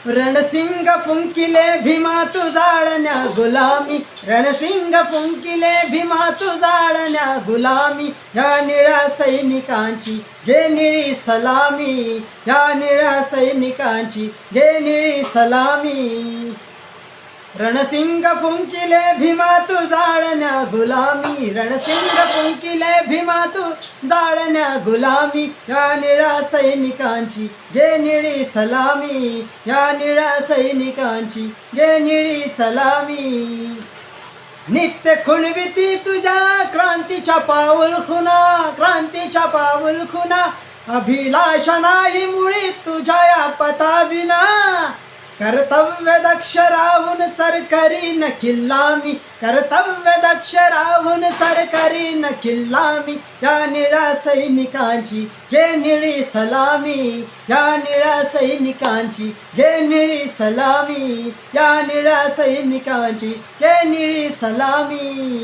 रणसिंग फुंकिले भीमा तू जाळण्या गुलामी, रणसिंग फुंकिले भीमा तू जाळण्या गुलामी. या निळ्या सैनिकांची घे निळी सलामी, या निळ्या सैनिकांची घे निळी सलामी. रणसिंग फुंकिले भीमा तू जाळण्या गुलामी, रणसिंग फुंकिले भीमा तू जाळण्या गुलामी. या निळ्या सैनिकांची घे निळी सलामी, या निळ्या सैनिकांची घे निळी सलामी. नित्य खुणविती तुझ्या क्रांतीच्या पाऊल खुना, क्रांतीच्या पाऊल खुना. अभिलाष नाही मुळी तुझ्या या पथाविना. कर्तव्य दक्ष राहून सरकरी न किल्लामी, कर्तव्य दक्ष राहून सरकरी न किल्लामी. या निळ्या सैनिकांची घे निळी सलामी, या निळ्या सैनिकांची घे निळी सलामी, या निळ्या सैनिकांची घे निळी सलामी.